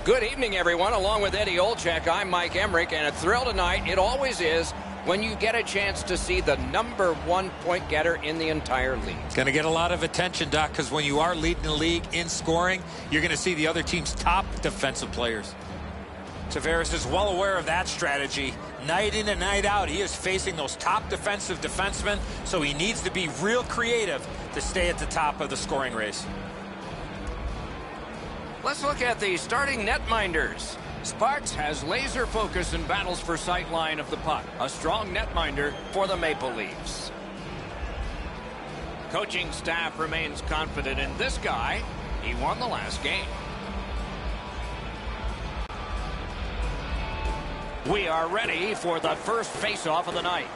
Good evening, everyone. Along with Eddie Olczyk, I'm Mike Emmerich, and a thrill tonight, it always is, when you get a chance to see the #1 point getter in the entire league. It's going to get a lot of attention, Doc, because when you are leading the league in scoring, you're going to see the other team's top defensive players. Tavares is well aware of that strategy. Night in and night out, he is facing those top defensive defensemen, so he needs to be real creative to stay at the top of the scoring race. Let's look at the starting netminders. Sparks has laser focus and battles for sight line of the puck. A strong netminder for the Maple Leafs. Coaching staff remains confident in this guy. He won the last game. We are ready for the first face-off of the night.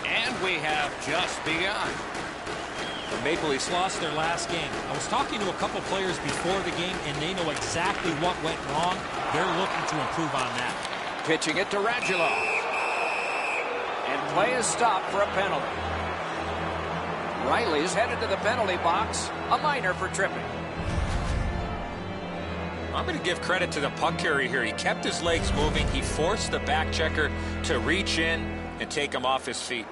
And we have just begun. The Maple Leafs lost their last game. I was talking to a couple players before the game, and they know exactly what went wrong. They're looking to improve on that. Pitching it to Radulov. And play is stopped for a penalty. Riley's headed to the penalty box. A minor for tripping. I'm going to give credit to the puck carrier here. He kept his legs moving. He forced the back checker to reach in and take him off his feet.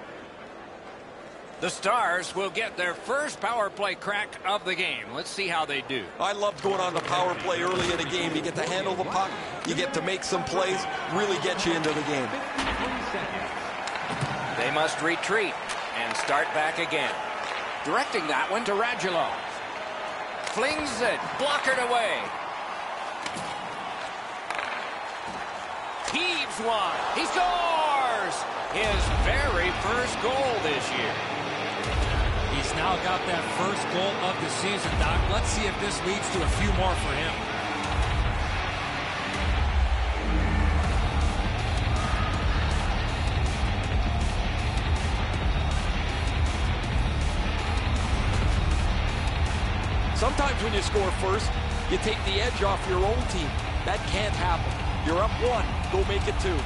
The Stars will get their first power play crack of the game. Let's see how they do. I loved going on the power play early in the game. You get to handle the puck, you get to make some plays, really get you into the game. They must retreat and start back again. Directing that one to Radulov. Flings it, blockered away. Heaves one. He scores! His very first goal this year. He's now got that first goal of the season, Doc. Let's see if this leads to a few more for him. Sometimes when you score first, you take the edge off your own team. That can't happen. You're up 1. Go make it 2.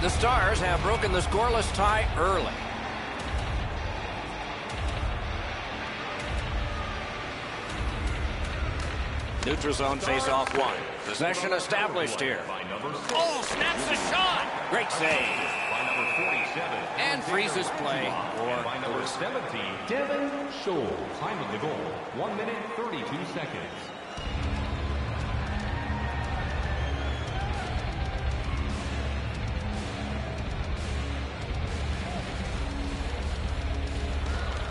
The Stars have broken the scoreless tie early. Neutral zone face-off 1. Possession established here. Oh, snaps the shot! Great save. And freezes play for by number 17, Devin Scholl. Time of the goal, 1 minute, 32 seconds.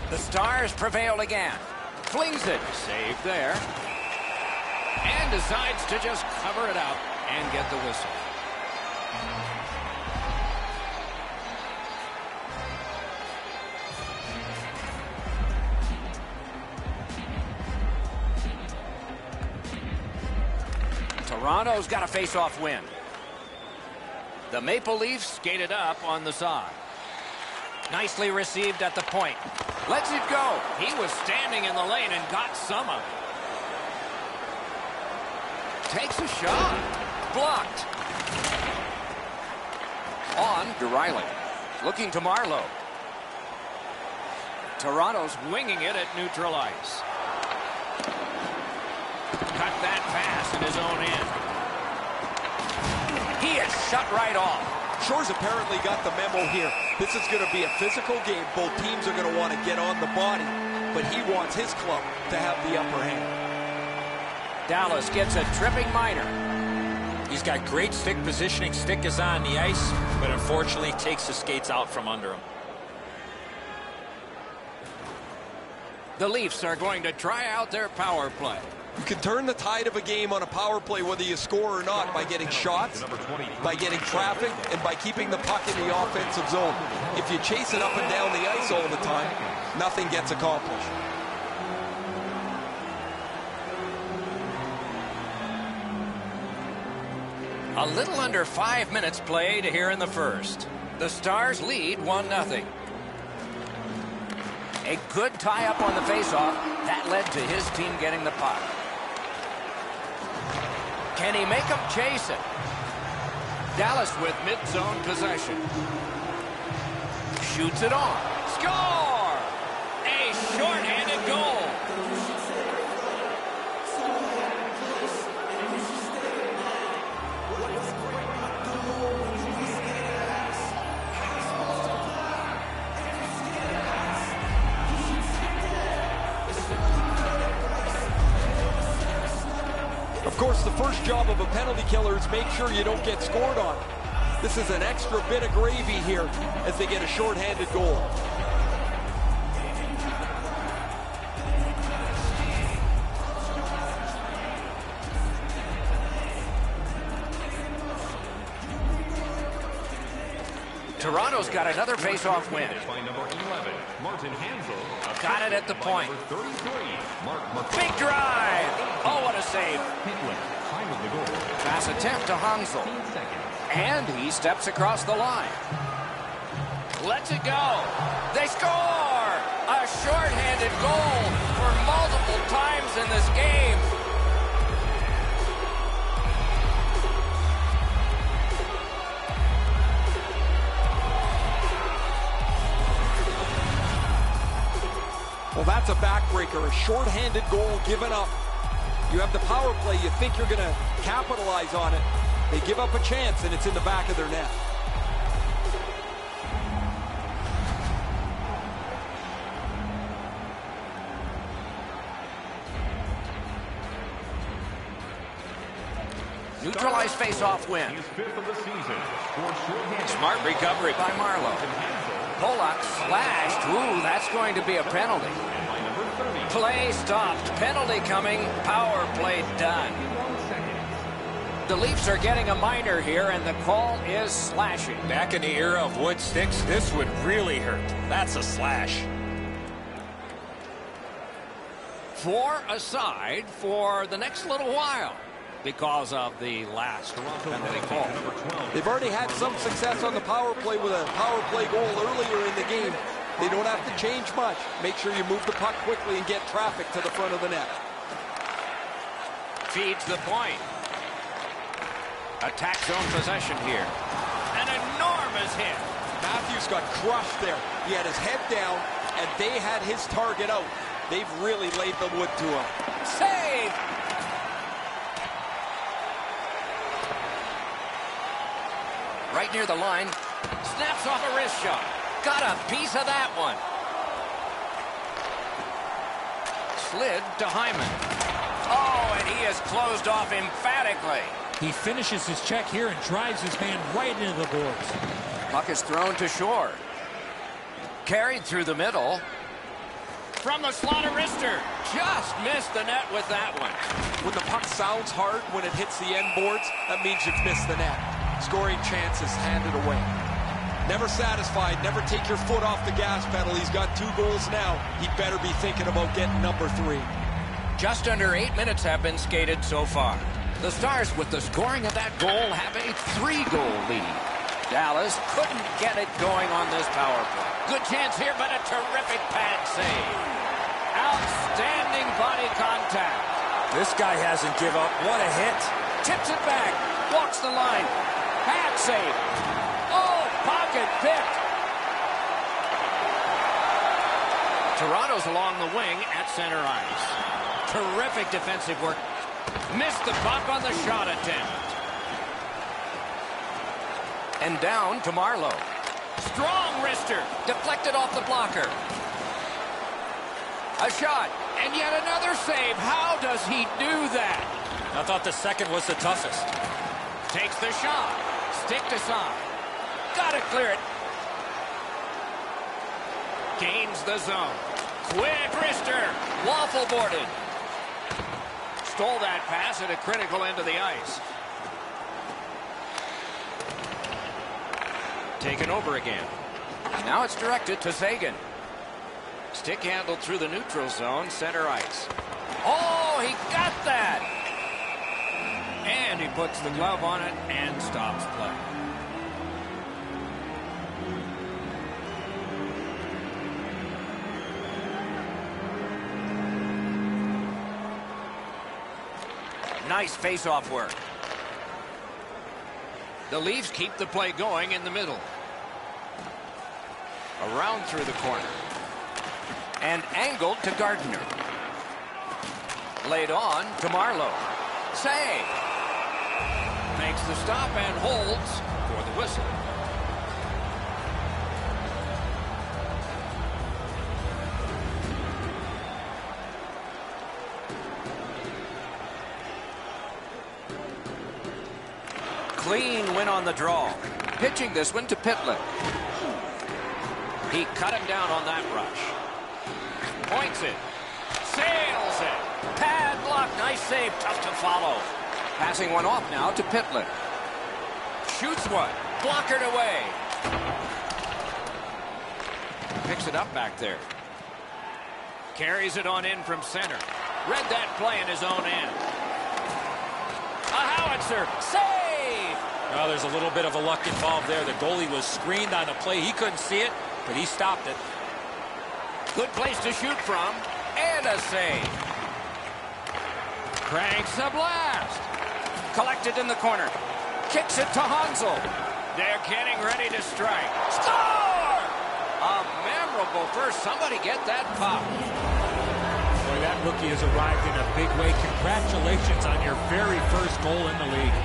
The Stars prevailed again. Flings it. Saved there. And decides to just cover it up and get the whistle. Toronto's got a face-off win. The Maple Leafs skated up on the side. Nicely received at the point. Lets it go. He was standing in the lane and got some of it. Takes a shot. Blocked. On to Riley. Looking to Marlowe. Toronto's winging it at neutral ice. Cut that pass in his own end. He is shut right off. Shore's apparently got the memo here. This is going to be a physical game. Both teams are going to want to get on the body, but he wants his club to have the upper hand. Dallas gets a tripping minor. He's got great stick positioning. Stick is on the ice, but unfortunately takes the skates out from under him. The Leafs are going to try out their power play. You can turn the tide of a game on a power play whether you score or not by getting shots, by getting traffic, and by keeping the puck in the offensive zone. If you chase it up and down the ice all the time, nothing gets accomplished. A little under 5 minutes played here in the first. The Stars lead 1-0. A good tie-up on the faceoff. That led to his team getting the puck. Can he make them chase it? Dallas with mid-zone possession. Shoots it on. score! A shorthanded goal. Of course, the first job of a penalty killer is make sure you don't get scored on. This is an extra bit of gravy here as they get a shorthanded goal. Toronto's got another face-off win. By number 11, Martin Hansel. Got it at the point. Number 33, Mark Big drive. Oh, what a save. Pitlick. Time of the goal. Pass attempt to Hansel. 15 seconds. And he steps across the line. Lets it go. They score! A shorthanded goal for multiple times in this game. Well, that's a backbreaker, a shorthanded goal given up. You have the power play, you think you're going to capitalize on it. They give up a chance, and it's in the back of their net. Neutralized face-off win. His 5th of the season. Scored shorthanded. Smart recovery by Marlowe. Pollock slashed. Ooh, that's going to be a penalty. And by number 30, Play stopped. Penalty coming. Power play done. 1 second. The Leafs are getting a minor here, and the call is slashing. Back in the era of wood sticks, this would really hurt. That's a slash. 4 aside for the next little while because of the last penalty call. They've already had some success on the power play with a power play goal earlier in the game. They don't have to change much. Make sure you move the puck quickly and get traffic to the front of the net. Feeds the point. Attack zone possession here. An enormous hit. Matthews got crushed there. He had his head down, and they had his target out. They've really laid the wood to him. Save! Right near the line. Snaps off a wrist shot. Got a piece of that one. Slid to Hyman. Oh, and he is closed off emphatically. He finishes his check here and drives his man right into the boards. Puck is thrown to shore. Carried through the middle. From the slot of wrister. Just missed the net with that one. When the puck sounds hard when it hits the end boards, that means you've missed the net. Scoring chances handed away. Never satisfied. Never take your foot off the gas pedal. He's got 2 goals now. He'd better be thinking about getting number 3. Just under 8 minutes have been skated so far. The Stars, with the scoring of that goal, have a 3-goal lead. Dallas couldn't get it going on this power play. Good chance here, but a terrific pad save. Outstanding body contact. This guy hasn't give up. What a hit. Tips it back. Walks the line. Pad save. Oh, pocket picked. Toronto's along the wing at center ice. Terrific defensive work. Missed the puck on the shot attempt. And down to Marlowe. Strong wrister. Deflected off the blocker. A shot. And yet another save. How does he do that? I thought the second was the toughest. Takes the shot. Stick to side. Gotta clear it. Gains the zone. Quick wrister. Waffle boarded. Stole that pass at a critical end of the ice. Taken over again. Now it's directed to Sagan. Stick handled through the neutral zone, center ice. Oh, he got that! And he puts the glove on it and stops play. Nice face-off work. The Leafs keep the play going in the middle. Around through the corner. And angled to Gardner. Laid on to Marlowe. Save. Makes the stop and holds for the whistle. Clean win on the draw. Pitching this one to Pitlick. He cut him down on that rush. Points it. Sails it. Pad block. Nice save. Tough to follow. Passing one off now to Pitlick. Shoots one. Blockered away. Picks it up back there. Carries it on in from center. Read that play in his own end. A howitzer. Save! Well, there's a little bit of a luck involved there. The goalie was screened on the play. He couldn't see it, but he stopped it. Good place to shoot from. And a save. Cranks a blast. Collected in the corner. Kicks it to Hansel. They're getting ready to strike. Score! A memorable first. Somebody get that puck. Boy, that rookie has arrived in a big way. Congratulations on your very first goal in the league.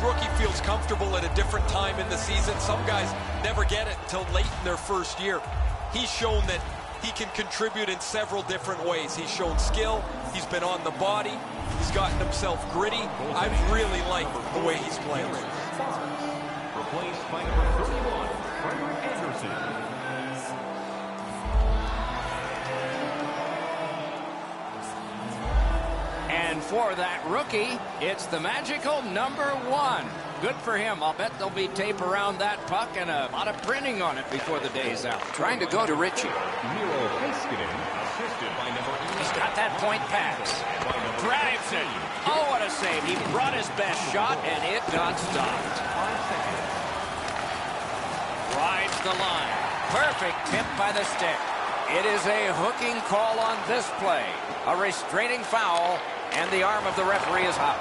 Rookie feels comfortable at a different time in the season. Some guys never get it until late in their first year. He's shown that he can contribute in several different ways. He's shown skill. He's been on the body. He's gotten himself gritty. I really like the way he's playing. Replaced by number 31, Frederick Anderson. And for that rookie, it's the magical number 1. Good for him. I'll bet there'll be tape around that puck and a lot of printing on it before the day's out. Trying to go to Ritchie. Miro Heiskanen, assisted by number 11. He's got that point pass. Drives it. Oh, what a save. He brought his best shot, and it got stopped. 5 seconds. Rides the line. Perfect tip by the stick. It is a hooking call on this play. A restraining foul. And the arm of the referee is out.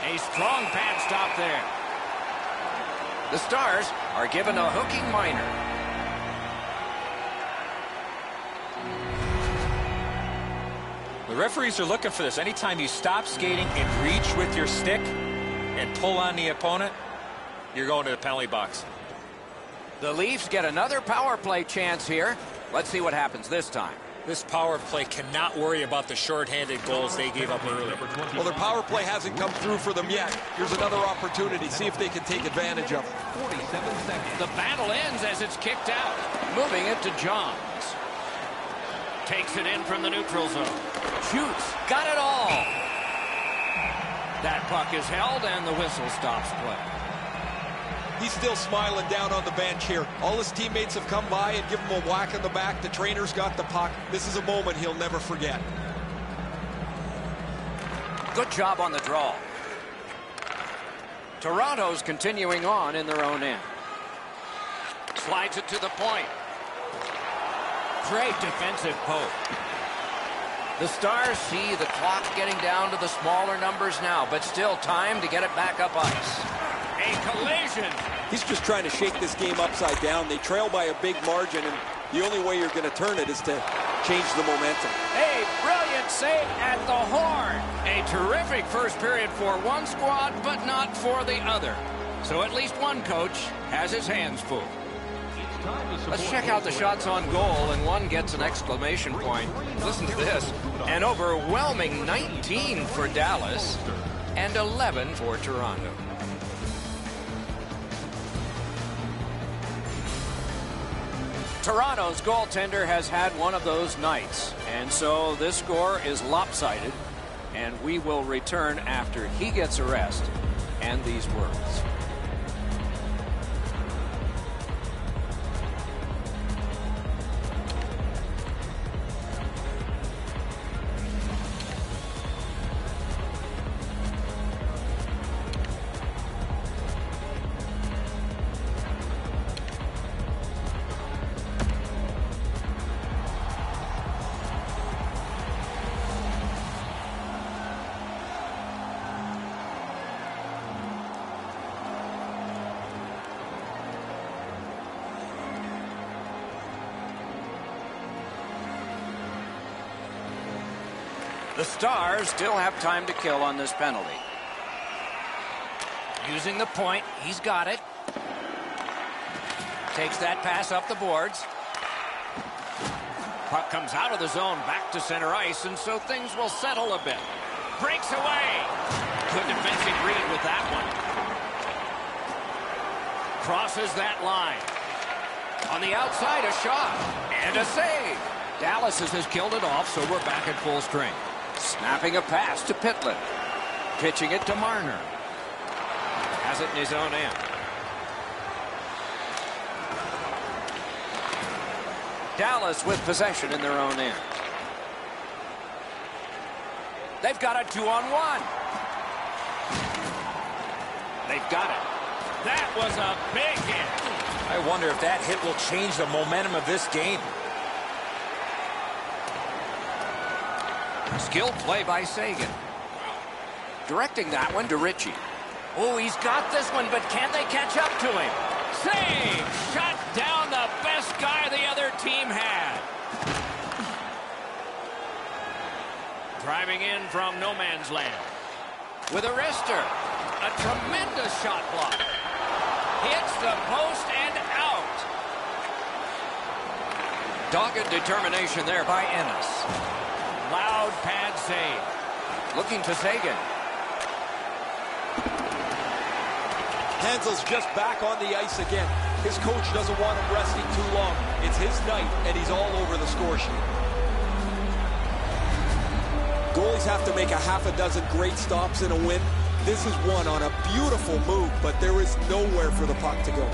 A strong pad stop there. The Stars are given a hooking minor. The referees are looking for this. Anytime you stop skating and reach with your stick and pull on the opponent, you're going to the penalty box. The Leafs get another power play chance here. Let's see what happens this time. This power play cannot worry about the shorthanded goals they gave up earlier. Well, their power play hasn't come through for them yet. Here's another opportunity. See if they can take advantage of it. 47 seconds. The battle ends as it's kicked out. Moving it to Johns. Takes it in from the neutral zone. Shoots. Got it all. That puck is held and the whistle stops play. He's still smiling down on the bench here. All his teammates have come by and given him a whack in the back. The trainer's got the puck. This is a moment he'll never forget. Good job on the draw. Toronto's continuing on in their own end. Slides it to the point. Great defensive poke. The Stars see the clock getting down to the smaller numbers now, but still time to get it back up ice. A collision. He's just trying to shake this game upside down. They trail by a big margin, and the only way you're going to turn it is to change the momentum. A brilliant save at the horn. A terrific first period for one squad, but not for the other. So at least one coach has his hands full. Let's check out the shots on goal, and one gets an exclamation point. Listen to this. An overwhelming 19 for Dallas and 11 for Toronto. Toronto's goaltender has had one of those nights, and so this score is lopsided, and we will return after he gets a rest and these words. The Stars still have time to kill on this penalty. Using the point, he's got it. Takes that pass up the boards. Puck comes out of the zone back to center ice, and so things will settle a bit. Breaks away. Good defensive read with that one. Crosses that line. On the outside, a shot. And a save. Dallas has killed it off, so we're back at full strength. Snapping a pass to Pitlick. Pitching it to Marner. Has it in his own end. Dallas with possession in their own end. They've got a 2-on-1. They've got it. That was a big hit. I wonder if that hit will change the momentum of this game. Skilled play by Sagan. Directing that one to Ritchie. Oh, he's got this one, but can they catch up to him? Save! Shut down the best guy the other team had. Driving in from no man's land. With a wrister. A tremendous shot block. Hits the post and out. Dogged determination there by Ennis. Loud pad save. Looking to Sagan. Hansel's just back on the ice again. His coach doesn't want him resting too long. It's his night, and he's all over the score sheet. Goalies have to make a half a dozen great stops in a win. This is one on a beautiful move, but there is nowhere for the puck to go.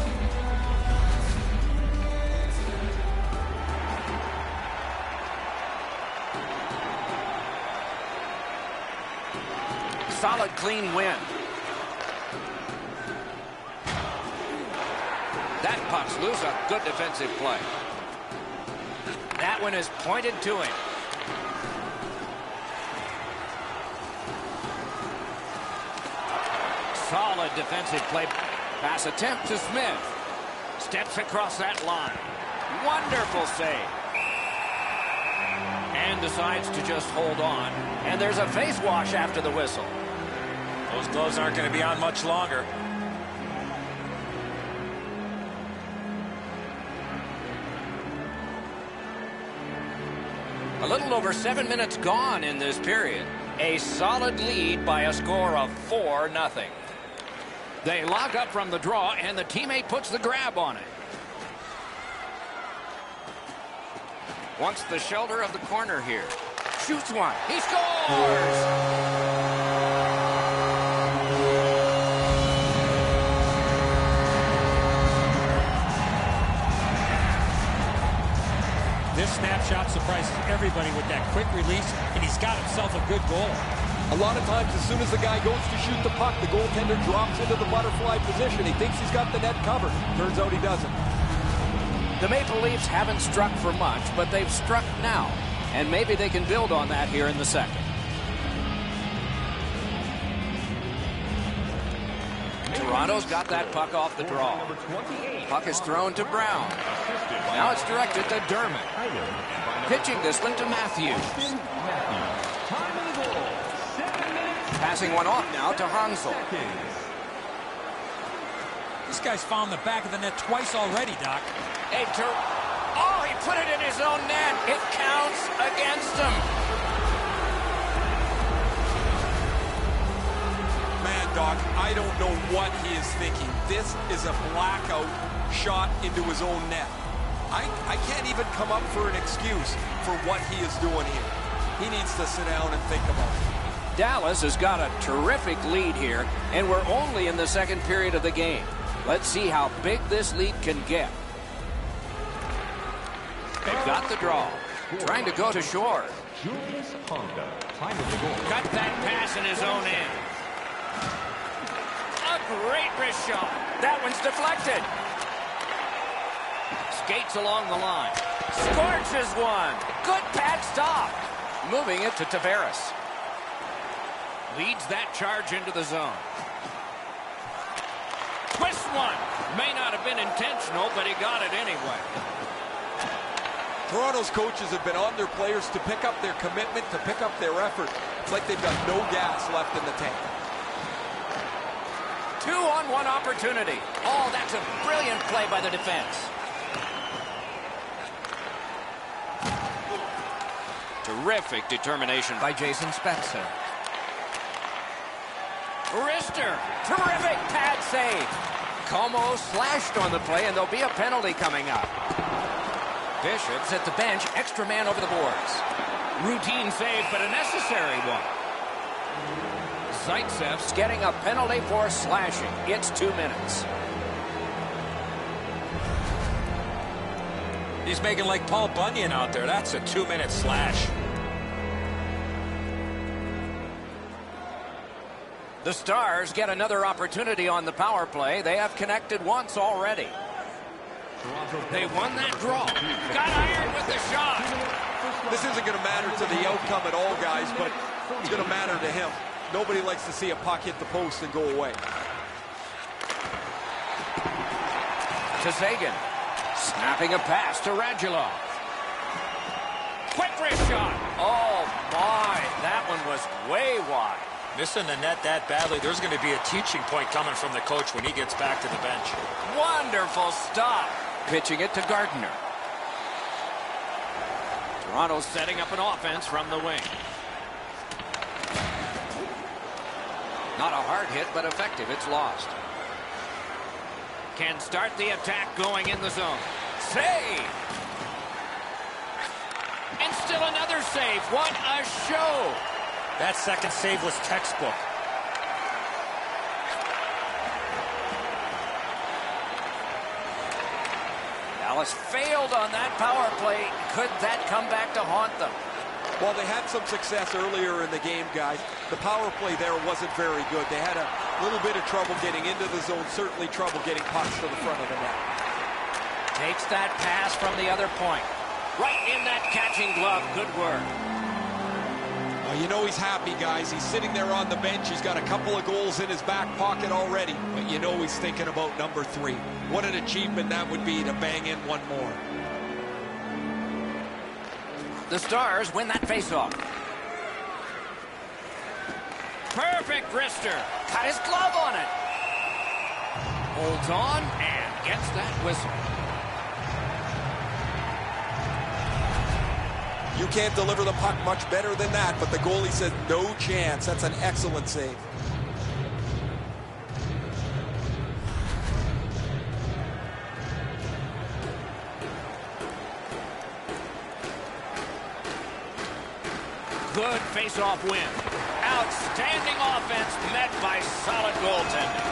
Solid, clean win. That puck's loose. A good defensive play. That one is pointed to him. Solid defensive play. Pass attempt to Smith. Steps across that line. Wonderful save. And decides to just hold on. And there's a face wash after the whistle. Those gloves aren't going to be on much longer. A little over 7 minutes gone in this period. A solid lead by a score of 4-0. They lock up from the draw, and the teammate puts the grab on it. Wants the shoulder of the corner here. Shoots one. He scores! This snapshot surprises everybody with that quick release, and he's got himself a good goal. A lot of times, as soon as the guy goes to shoot the puck, the goaltender drops into the butterfly position. He thinks he's got the net covered. Turns out he doesn't. The Maple Leafs haven't struck for much, but they've struck now. And maybe they can build on that here in the second. Toronto's got that puck off the draw. Puck is thrown to Brown. Now it's directed to Dermott. Pitching this one to Matthews. Passing one off now to Hansel. This guy's found the back of the net twice already, Doc. Oh, he put it in his own net. It counts against him. Man, Doc, I don't know what he is thinking. This is a blackout shot into his own net. I can't even come up for an excuse for what he is doing here. He needs to sit down and think about it. Dallas has got a terrific lead here, and we're only in the second period of the game. Let's see how big this lead can get. They've got the draw. Trying to go to shore. Got that pass in his own end. A great wrist shot. That one's deflected. Skates along the line. Scorches one. Good pad stop. Moving it to Tavares. Leads that charge into the zone. Twist one. May not have been intentional, but he got it anyway. Toronto's coaches have been on their players to pick up their commitment, to pick up their effort. It's like they've got no gas left in the tank. 2-on-1 opportunity. Oh, that's a brilliant play by the defense. Terrific determination by Jason Spezza. Rister, terrific pad save. Como slashed on the play, and there'll be a penalty coming up. Bishop's at the bench, extra man over the boards. Routine save, but a necessary one. Zaitsev's getting a penalty for slashing. It's 2 minutes. He's making like Paul Bunyan out there. That's a 2-minute slash. The Stars get another opportunity on the power play. They have connected once already. They won that draw. Got iron with the shot. This isn't going to matter to the outcome at all, guys, but it's going to matter to him. Nobody likes to see a puck hit the post and go away. To Zagan. Snapping a pass to Radulov. Quick wrist shot. Oh, my. That one was way wide. Missing the net that badly, there's going to be a teaching point coming from the coach when he gets back to the bench. Wonderful stop. Pitching it to Gardner. Toronto's setting up an offense from the wing. Not a hard hit, but effective. It's lost. Can start the attack going in the zone. Save! And still another save. What a show! That second save was textbook. Dallas failed on that power play. Could that come back to haunt them? Well, they had some success earlier in the game, guys. The power play there wasn't very good. They had a little bit of trouble getting into the zone, certainly trouble getting pucks to the front of the net. Takes that pass from the other point. Right in that catching glove. Good work. Well, you know he's happy, guys. He's sitting there on the bench. He's got a couple of goals in his back pocket already. But you know he's thinking about number 3. What an achievement that would be to bang in one more. The Stars win that faceoff. Perfect wrister. Got his glove on it. Holds on and gets that whistle. You can't deliver the puck much better than that, but the goalie said no chance. That's an excellent save. Good face-off win. Outstanding offense met by solid goaltending.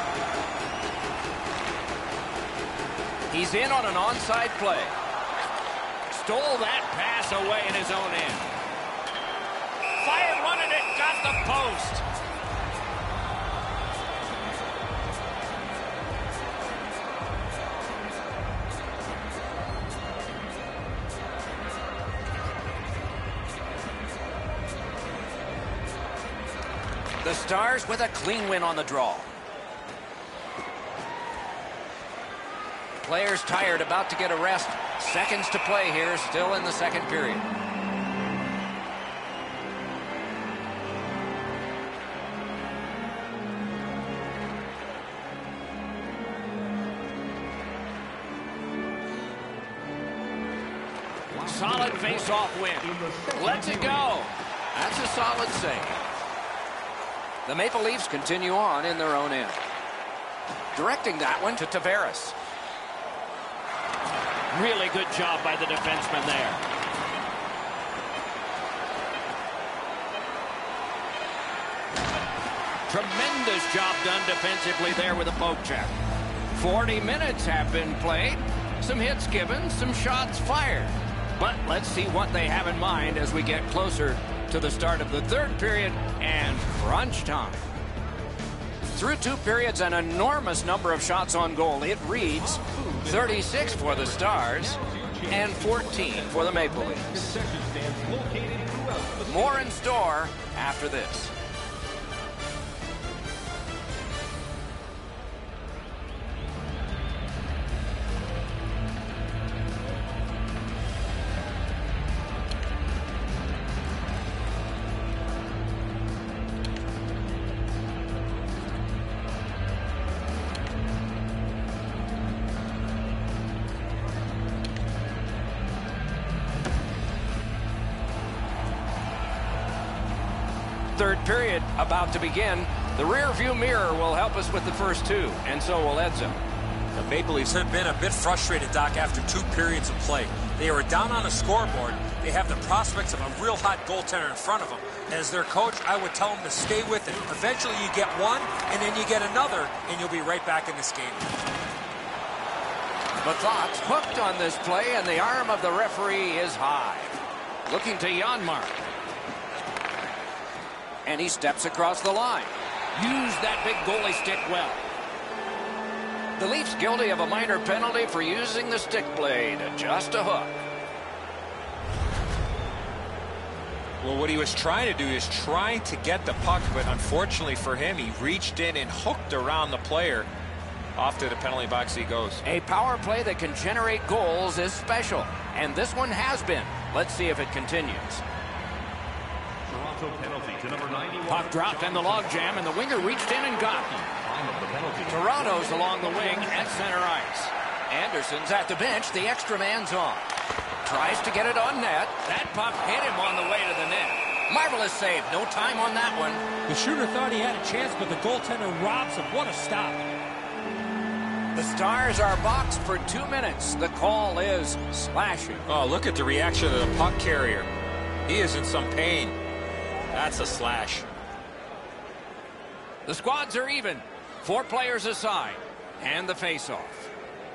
He's in on an onside play. Stole that pass away in his own end. Fired one and it got the post. The Stars with a clean win on the draw. Players tired, about to get a rest. Seconds to play here, still in the second period. Solid face-off win. Lets it go. That's a solid save. The Maple Leafs continue on in their own end. Directing that one to Tavares. Really good job by the defenseman there. Tremendous job done defensively there with a poke check. 40 minutes have been played. Some hits given, some shots fired. But let's see what they have in mind as we get closer to the start of the third period and crunch time. Through 2 periods, an enormous number of shots on goal. It reads 36 for the Stars and 14 for the Maple Leafs. More in store after this. third period about to begin. The rear view mirror will help us with the first two, and so will Edzo. The Maple Leafs have been a bit frustrated, Doc, after 2 periods of play. They were down on the scoreboard. They have the prospects of a real hot goaltender in front of them. As their coach, I would tell them to stay with it. Eventually you get one, and then you get another, and you'll be right back in this game. The Thoughts hooked on this play, and the arm of the referee is high. Looking to Janmark. And he steps across the line. Used that big goalie stick well. The Leafs guilty of a minor penalty for using the stick blade. Just a hook. Well, what he was trying to do is trying to get the puck, but unfortunately for him, he reached in and hooked around the player. Off to the penalty box he goes. A power play that can generate goals is special, and this one has been. Let's see if it continues. Toronto penalty to number 91. Puck dropped in the logjam, and the winger reached in and got it. Toronto's along the wing at center ice. Anderson's at the bench. The extra man's on. Tries to get it on net. That puck hit him on the way to the net. Marvelous save. No time on that one. The shooter thought he had a chance, but the goaltender robs him. What a stop. The Stars are boxed for 2 minutes. The call is slashing. Oh, look at the reaction of the puck carrier. He is in some pain. That's a slash. The squads are even. 4 players aside. And the face-off.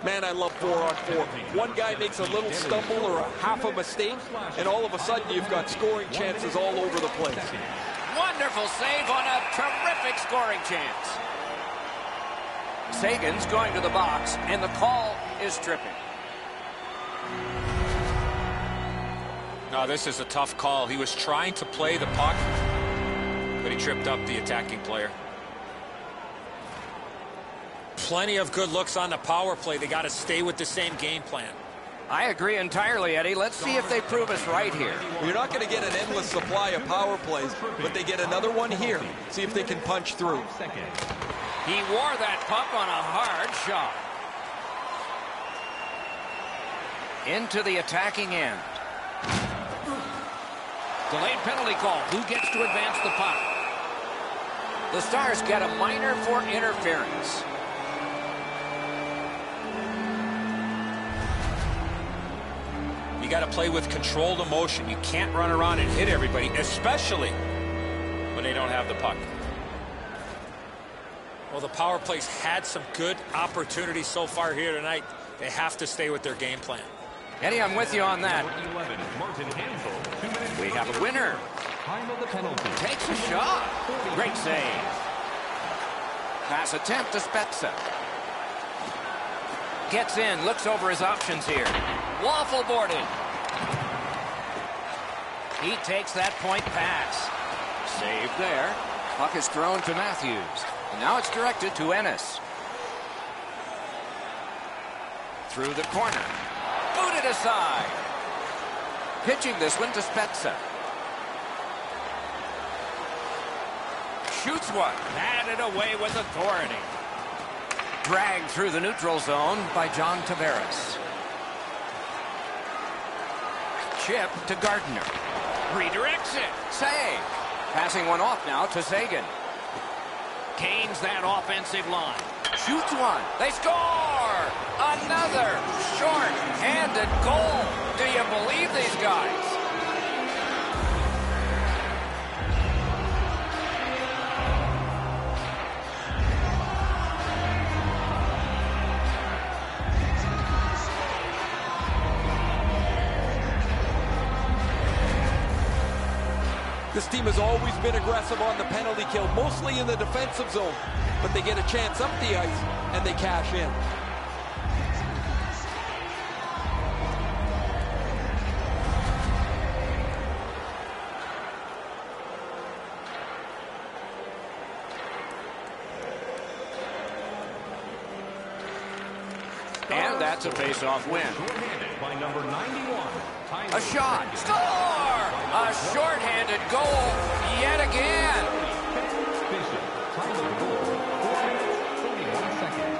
Man, I love 4-on-4. One guy makes a little stumble or a half a mistake, and all of a sudden you've got scoring chances all over the place. Wonderful save on a terrific scoring chance. Sagan's going to the box, and the call is tripping. No, this is a tough call. He was trying to play the puck, but he tripped up the attacking player. Plenty of good looks on the power play. They got to stay with the same game plan. I agree entirely, Eddie. Let's see if they prove us right here. Well, you're not going to get an endless supply of power plays, but they get another one here. See if they can punch through. He wore that puck on a hard shot. Into the attacking end. Delayed penalty call. Who gets to advance the puck? The Stars get a minor for interference. You got to play with controlled emotion. You can't run around and hit everybody, especially when they don't have the puck. Well, the power play's had some good opportunities so far here tonight. They have to stay with their game plan. Eddie, I'm with you on that. 11, Martin Hansel, 2 minutes. We have a winner. Time of the penalty. Takes a shot. Great save. Pass attempt to Spezza. Gets in, looks over his options here. Waffle boarded. He takes that point pass. Saved there. Puck is thrown to Matthews. And now it's directed to Ennis. Through the corner. Booted aside. Pitching this one to Spezza. Shoots one. Batted away with authority. Dragged through the neutral zone by John Tavares. Chip to Gardner. Redirects it. Save. Passing one off now to Sagan. Gains that offensive line. Shoots one. They score! Another short-handed goal. Do you believe these guys? This team has always been aggressive on the penalty kill, mostly in the defensive zone. But they get a chance up the ice, and they cash in. And that's a face-off win. By number 91. A shot. Score! A short-handed goal yet again. Bishop. Time of the goal. 4 minutes, 31 seconds.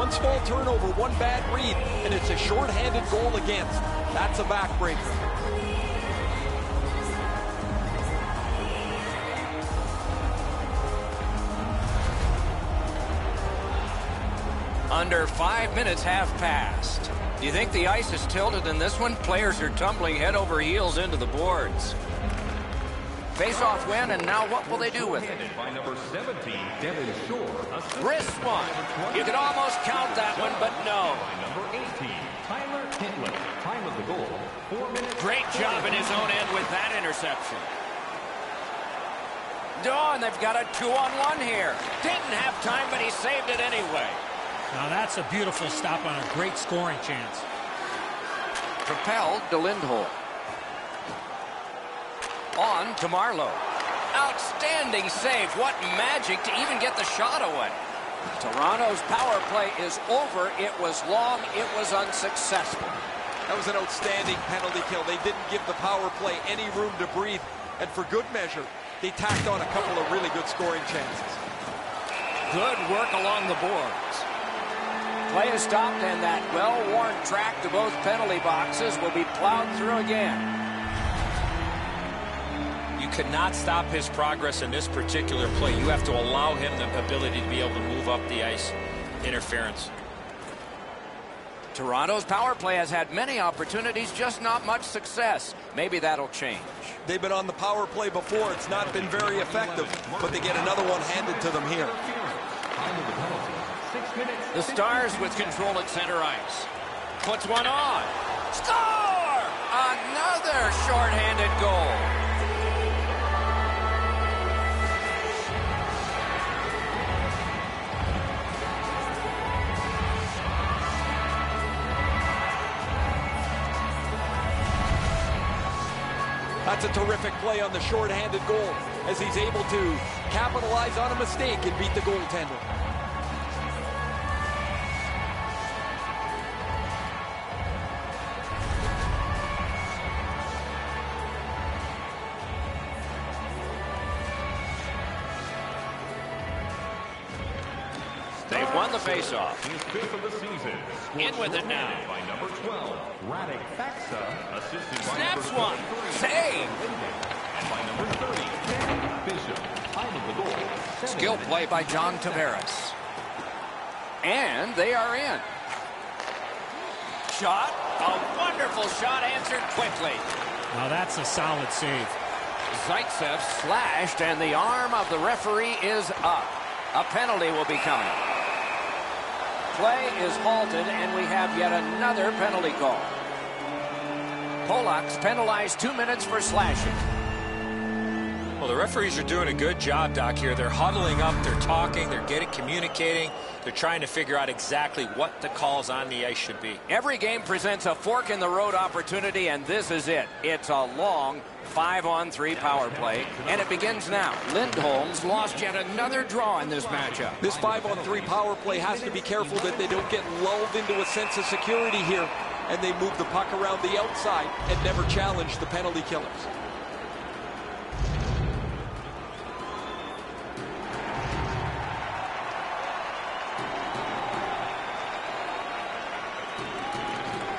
One small turnover, one bad read, and it's a shorthanded goal against. That's a backbreaker. Under 5 minutes have passed. Do you think the ice is tilted in this one? Players are tumbling head over heels into the boards. Face-off win, and now what will they do with it? By number 17, Devin Shore. Wrist one. You can almost count that one, but no. By number 18, Tyler Hitler. Time of the goal, 4 minutes. Great job in his own end with that interception. Oh, and they've got a 2-on-1 here. Didn't have time, but he saved it anyway. Now that's a beautiful stop on a great scoring chance. Propelled to Lindholm. On to Marlowe. Outstanding save. What magic to even get the shot away. Toronto's power play is over. It was long. It was unsuccessful. That was an outstanding penalty kill. They didn't give the power play any room to breathe. And for good measure, they tacked on a couple of really good scoring chances. Good work along the boards. Play is stopped, and that well-worn track to both penalty boxes will be plowed through again. You cannot stop his progress in this particular play. You have to allow him the ability to be able to move up the ice. Interference. Toronto's power play has had many opportunities, just not much success. Maybe that'll change. They've been on the power play before. It's not been very effective, but they get another one handed to them here. The Stars with control at center ice. Puts one on. Score! Another shorthanded goal. That's a terrific play on the shorthanded goal as he's able to capitalize on a mistake and beat the goaltender. They've won the faceoff. His fifth of the season. In with it now. By number 12, Radek Faksa, assisted by Snaps number one. 23, Save. and by number 30, Dan Bishop. Time of the goal, 7 Skill minutes. play by John Tavares. And they are in. Shot. A wonderful shot answered quickly. Now that's a solid save. Zaitsev slashed, and the arm of the referee is up. A penalty will be coming. Play is halted, and we have yet another penalty call. Polak's penalized 2 minutes for slashing. Well, the referees are doing a good job, Doc, here. They're huddling up, they're talking, they're communicating. They're trying to figure out exactly what the calls on the ice should be. Every game presents a fork-in-the-road opportunity, and this is it. It's a long 5-on-3 power play, and it begins now. Lindholm's lost yet another draw in this matchup. This 5-on-3 power play has to be careful that they don't get lulled into a sense of security here, and they move the puck around the outside and never challenge the penalty killers.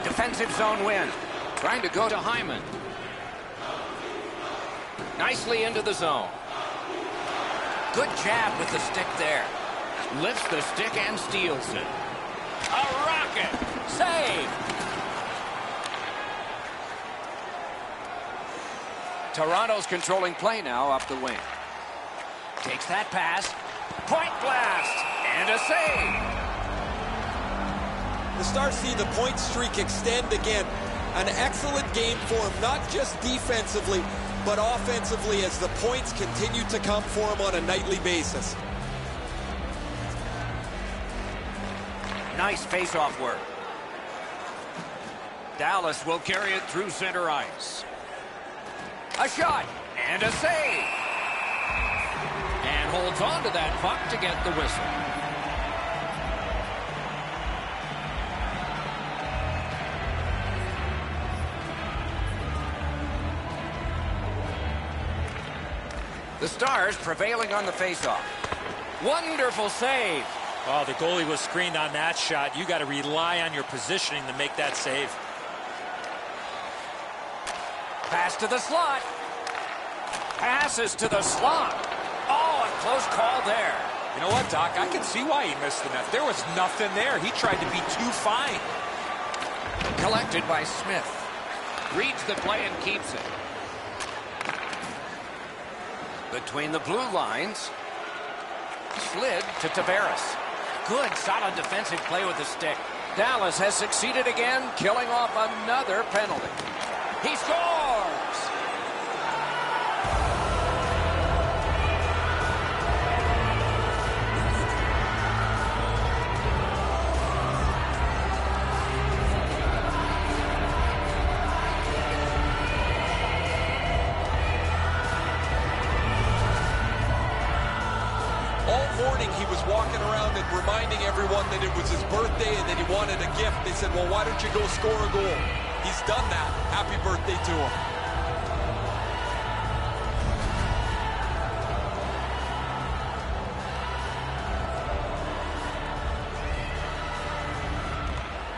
Defensive zone win. Trying to go to Hyman. Nicely into the zone. Good jab with the stick there. Lifts the stick and steals it. A rocket. Save. Toronto's controlling play now up the wing. Takes that pass. Point blast. And a save. The Stars see the point streak extend again. An excellent game for them, not just defensively, but offensively as the points continue to come for them on a nightly basis. Nice face-off work. Dallas will carry it through center ice. A shot and a save. And holds on to that puck to get the whistle. The Stars prevailing on the faceoff. Wonderful save. Oh, the goalie was screened on that shot. You got to rely on your positioning to make that save. Pass to the slot. Passes to the slot. Oh, a close call there. You know what, Doc? I can see why he missed the net. There was nothing there. He tried to be too fine. Collected by Smith. Reads the play and keeps it. Between the blue lines. Slid to Tavares. Good, solid defensive play with the stick. Dallas has succeeded again, killing off another penalty. He scores! He was walking around and reminding everyone that it was his birthday and that he wanted a gift. They said, well, why don't you go score a goal? He's done that. Happy birthday to him.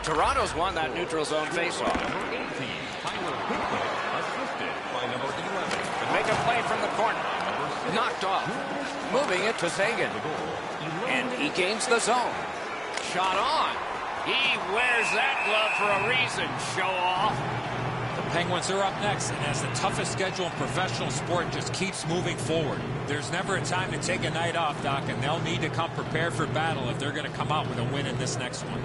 Toronto's won that neutral zone faceoff. Make a play from the corner. Knocked off. Moving it to Sagan. And he gains the zone. Shot on. He wears that glove for a reason, show off. The Penguins are up next, and as the toughest schedule in professional sport just keeps moving forward. There's never a time to take a night off, Doc, and they'll need to come prepared for battle if they're going to come out with a win in this next one.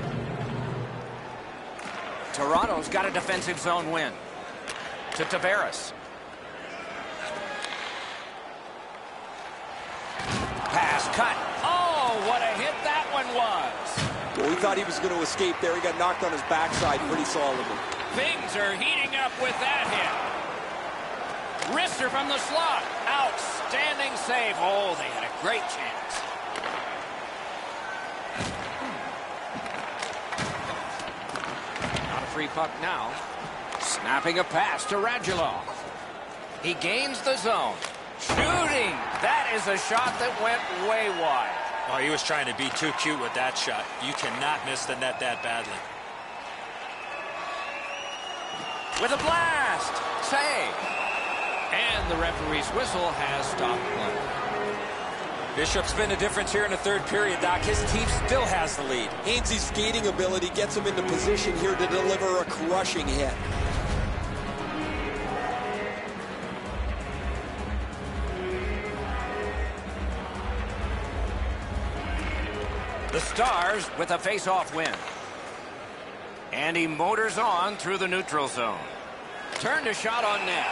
Toronto's got a defensive zone win. To Tavares. Pass cut. Oh, what a hit that one was. Well, we thought he was going to escape there. He got knocked on his backside pretty solidly. Things are heating up with that hit. Wrister from the slot. Outstanding save. Oh, they had a great chance. Not a free puck now. Snapping a pass to Radulov. He gains the zone. Shooting. That is a shot that went way wide. Oh, he was trying to be too cute with that shot. You cannot miss the net that badly. With a blast. Save. And the referee's whistle has stopped play. Bishop's been the difference here in the third period, Doc. His team still has the lead. Hainsey's skating ability gets him into position here to deliver a crushing hit. The Stars with a face-off win. And he motors on through the neutral zone. Turned a shot on net.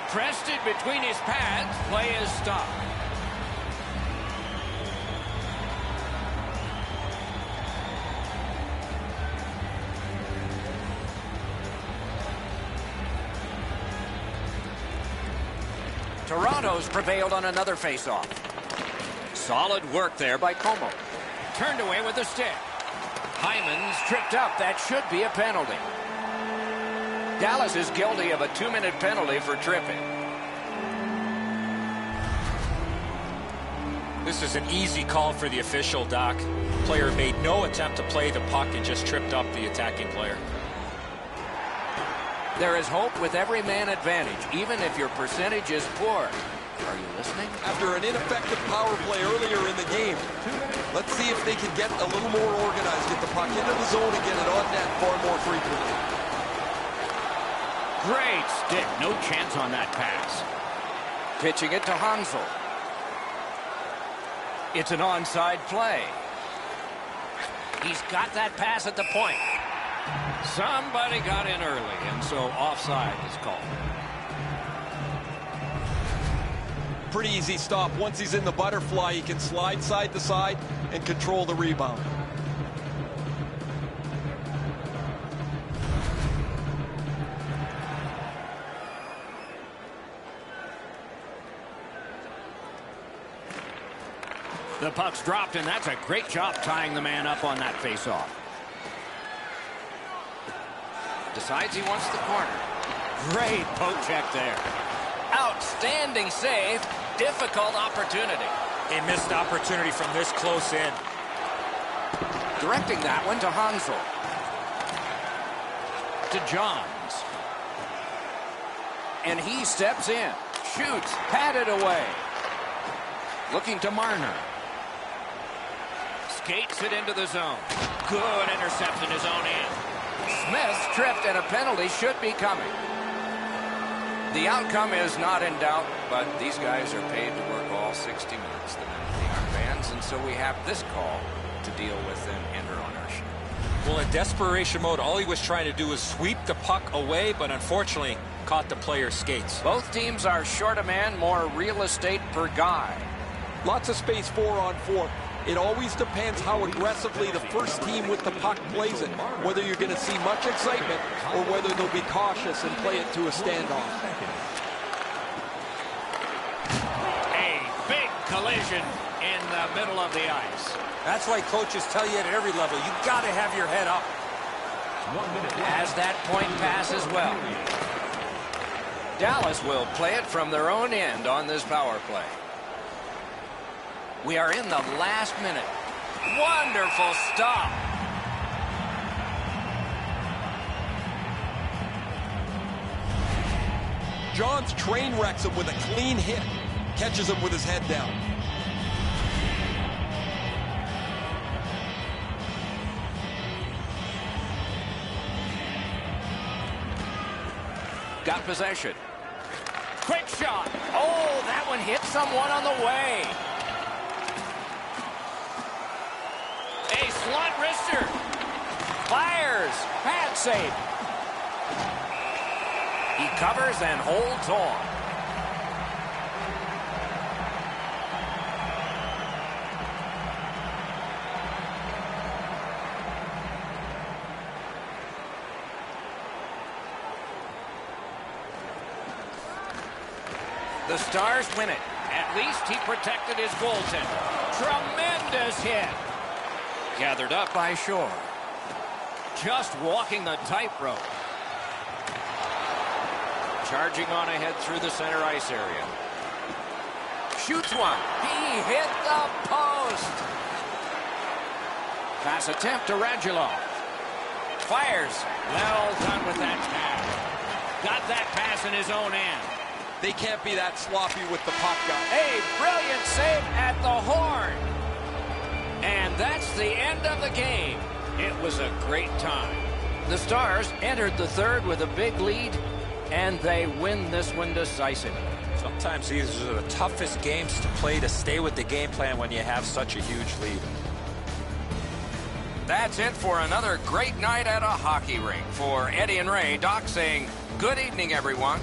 Pressed it between his pads. Play is stopped. Toronto's prevailed on another face-off. Solid work there by Como. Turned away with the stick. Hyman's tripped up. That should be a penalty. Dallas is guilty of a 2-minute penalty for tripping. This is an easy call for the official, Doc. Player made no attempt to play the puck and just tripped up the attacking player. There is hope with every man advantage, even if your percentage is poor. Are you listening? After an ineffective power play earlier in the game, let's see if they can get a little more organized, get the puck into the zone and get it on net far more frequently. Great stick. No chance on that pass. Pitching it to Hansel. It's an onside play. He's got that pass at the point. Somebody got in early, and so offside is called. Pretty easy stop. Once he's in the butterfly, he can slide side to side and control the rebound. The puck's dropped, and that's a great job tying the man up on that faceoff. Decides he wants the corner. Great poke check there. Outstanding save. Difficult opportunity. A missed opportunity from this close in. Directing that one to Hansel. To Johns. And he steps in. Shoots. Patted away. Looking to Marner. Skates it into the zone. Good intercept in his own end. Smith tripped and a penalty should be coming. The outcome is not in doubt, but these guys are paid to work all 60 minutes. The men of the armbands, and so we have this call to deal with and enter on our show. Well, in desperation mode, all he was trying to do was sweep the puck away, but unfortunately caught the player's skates. Both teams are short a man, more real estate per guy. Lots of space 4-on-4. It always depends how aggressively the first team with the puck plays it, whether you're going to see much excitement or whether they'll be cautious and play it to a standoff. A big collision in the middle of the ice. That's why coaches tell you at every level, you got to have your head up. As that point pass as well. Dallas will play it from their own end on this power play. We are in the last minute. Wonderful stop. Johns train wrecks him with a clean hit. Catches him with his head down. Got possession. Quick shot. Oh, that one hit someone on the way. A slot wrister. Fires. Pad save. He covers and holds on. The Stars win it. At least he protected his goaltender. Tremendous hit. Gathered up by Shore. Just walking the tightrope. Charging on ahead through the center ice area. Shoots one. He hit the post. Pass attempt to Radulov. Fires. Well done with that pass. Got that pass in his own end. They can't be that sloppy with the puck, guy. A brilliant save at the horn. And that's the end of the game. It was a great time. The Stars entered the third with a big lead, and they win this one decisively. Sometimes these are the toughest games to play to stay with the game plan when you have such a huge lead. That's it for another great night at a hockey rink. For Eddie and Ray, Doc saying good evening, everyone.